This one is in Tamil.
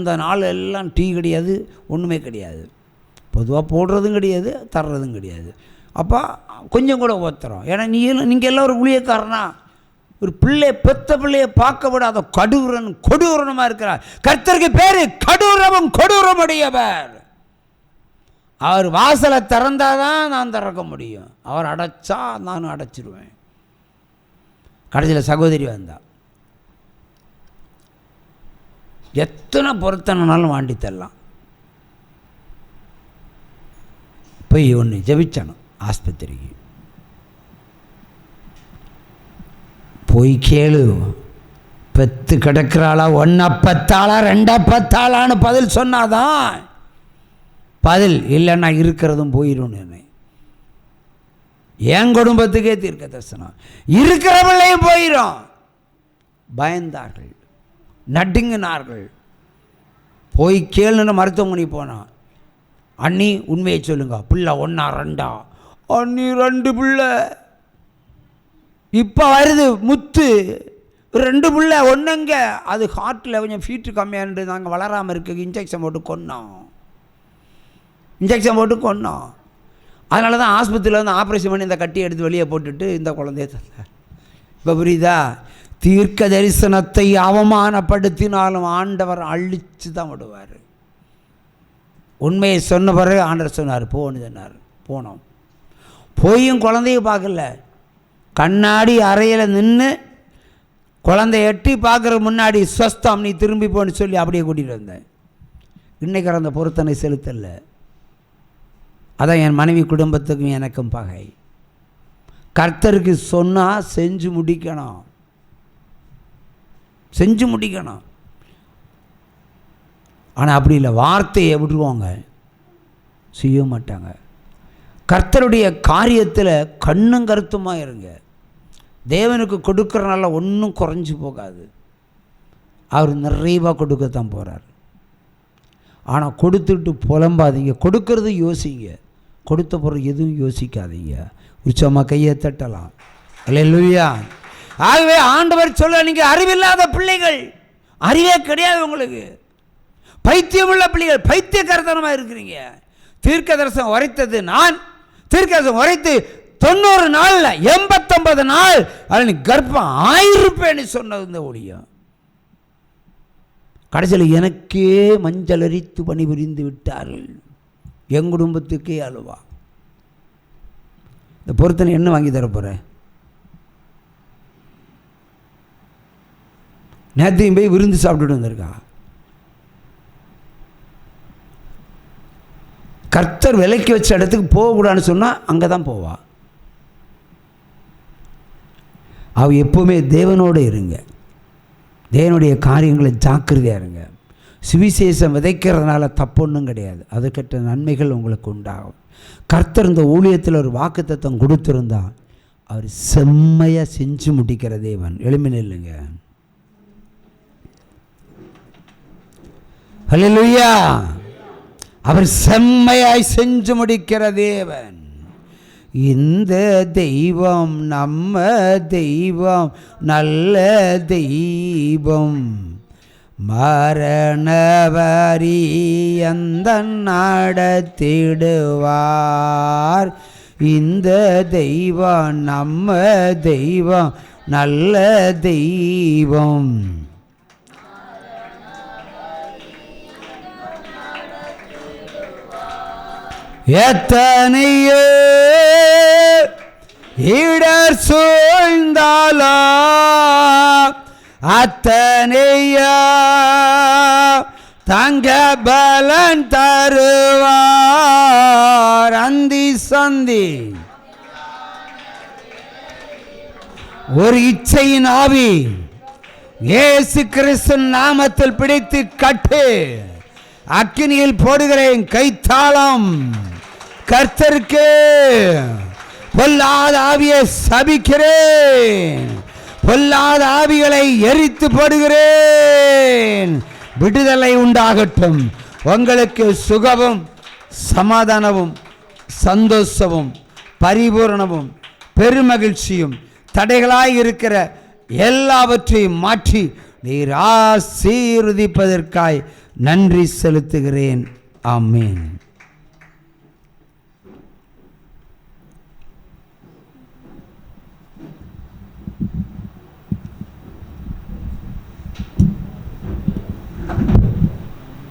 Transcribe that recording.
அந்த நாள் எல்லாம் டீ கிடையாது, ஒன்றுமே கிடையாது. பொதுவாக போடுறதும் கிடையாது, தர்றதும் கிடையாது. அப்போ கொஞ்சம் கூட ஓத்துறோம். ஏன்னா நீங்கள் எல்லாம் ஒரு ஊழியக்காரனா, ஒரு பிள்ளை பெத்த பிள்ளையை பார்க்க விடாத கொடூரமாக இருக்கிறார். கர்த்தருக்கு பேர் கொடூரமுடையவர். அவர் வாசலை திறந்தாதான் நான் திறக்க முடியும். அவர் அடைச்சா நானும் அடைச்சிடுவேன். கடைசியில் சகோதரி வந்தா, எத்தனை பொருத்தனாலும் வாண்டி தரலாம். போய் ஒன்று ஜெபிச்சணும். ஆஸ்பத்திரிக்கு போய் கேளு, பெத்து கிடக்கிறாளா, ஒன்றை பத்தாளா ரெண்டா பத்தாளான்னு பதில் சொன்னாதான் பதில். இல்லைன்னா இருக்கிறதும் போயிடும். என் குடும்பத்துக்கே தீர்க்க தரிசனம், இருக்கிறவர்களையும் போயிடும். பயந்தார்கள், நடுங்கினார்கள். போய் கேளுன்னு மருத்துவமனை போனான். அண்ணி உண்மையை சொல்லுங்க, பிள்ளை ஒன்றா ரெண்டா? அண்ணி 2 பிள்ளை. இப்போ வருது முத்து, 2 பிள்ளை. ஒன்றுங்க அது ஹார்ட்டில் கொஞ்சம் ஃபீட்டு கம்மியானது, நாங்கள் வளராமல் இருக்கு, இன்ஜெக்ஷன் போட்டு கொன்னோம். அதனால தான் ஆஸ்பத்திரியில் வந்து ஆப்ரேஷன் பண்ணி இந்த கட்டியை எடுத்து வெளியே போட்டுட்டு இந்த குழந்தைய தந்தார். இப்போ புரியுதா? தீர்க்க தரிசனத்தை அவமானப்படுத்தினாலும் ஆண்டவர் அழித்து தான் விடுவார். உண்மையை சொன்ன பிறகு ஆண்டவர் சொன்னார் போன்னு சொன்னார். போனோம். போயும் குழந்தைய பார்க்கல. கண்ணாடி அறையில் நின்று குழந்தைய எட்டி பார்க்குற முன்னாடி ஸ்வஸ்தம், நீ திரும்பி போன்னு சொல்லி அப்படியே கூட்டிகிட்டு வந்தேன். இன்னைக்கு அந்த பொருத்தனை செலுத்தலை. அதான் என் மனைவி குடும்பத்துக்கும் எனக்கும் பகை. கர்த்தருக்கு சொன்னால் செஞ்சு முடிக்கணும். ஆனால் அப்படி இல்லை, வார்த்தையை விடுவாங்க, செய்ய மாட்டாங்க. கர்த்தருடைய காரியத்தில் கண்ணும் கருத்துமாக இருங்க. தேவனுக்கு கொடுக்குறனால ஒன்றும் குறைஞ்சி போகாது. அவர் நிறைவாக கொடுக்கத்தான் போகிறார். ஆனால் கொடுத்துட்டு புலம்பாதீங்க, கொடுக்கறது யோசிங்க, கொடுத்த பொருள் எதுவும் யோசிக்காதீங்க. உற்சவமாக கையை தட்டலாம். அல்லேலூயா. ஆகவே ஆண்டவர் சொல்ல, நீங்கள் அறிவில்லாத பிள்ளைகள், அறிவே கிடையாது உங்களுக்கு, பைத்தியமுள்ள பிள்ளைகள், பைத்தியக்காரத்தனமாக இருக்கிறீங்க. தீர்க்க தரிசனம் உரைத்தது நான், தீர்க்க தரிசனம் உரைத்து 90 நாளில் 89 நாள் அதில் நீ கர்ப்பம் ஆயிருப்பேன்னு சொன்னது இந்த ஊழியம். கடைசியில் எனக்கே மஞ்சள் அரித்து பணிபுரிந்து விட்டார்கள். என் குடும்பத்துக்கே அழுவா. இந்த பொருத்தனை என்ன வாங்கி தரப்போகிறேன்? நேற்றையும் போய் விருந்து சாப்பிட்டுட்டு வந்திருக்கா. கர்த்தர் விலைக்கு வச்ச இடத்துக்கு போகக்கூடாதுன்னு சொன்னால் அங்கே தான் போவா. அவ எப்போவுமே தேவனோடு இருங்க, தேவனுடைய காரியங்களை ஜாக்கிரதையாக இருங்க. சுவிசேஷம் விதைக்கிறதுனால தப்பொன்றும் கிடையாது, அதுக்கட்ட நன்மைகள் உங்களுக்கு உண்டாகும். கர்த்தர் இந்த ஊழியத்தில் ஒரு வாக்குத்தத்தம் கொடுத்துருந்தா அவர் செம்மையாக செஞ்சு முடிக்கிற தேவன். எளிமையில் இல்லைங்க. ஹல்லேலூயா. அவர் செம்மையாய் செஞ்சு முடிக்கிற தேவன். இந்த தெய்வம் நம்ம தெய்வம், நல்ல தெய்வம், மரணவரி அந்த நடத்திடுவார். இந்த தெய்வம் நம்ம தெய்வம், நல்ல தெய்வம். எத்தனையோ இடர் சூழ்ந்தாலோ அத்தனையோ தங்க பலன் தருவார். அந்தி சந்தி ஒரு இச்சையின் ஆவி இயேசு கிறிஸ்து நாமத்தில் பிடித்து கட்டு. அக்கினியில் போடுகிறேன் கைத்தாளம். கர்த்தருக்கு பொல்லாத ஆவியை சபிக்கிறேன். பொல்லாத ஆவிகளை எரித்து போடுகிறேன். விடுதலை உண்டாகட்டும். உங்களுக்கு சுகமும் சமாதானமும் சந்தோஷமும் பரிபூரணமும் பெருமகிழ்ச்சியும் தடைகளாய் இருக்கிற எல்லாவற்றையும் மாற்றி நீர் ஆசீர்வதிப்பதற்காய் நன்றி செலுத்துகிறேன். ஆமென்.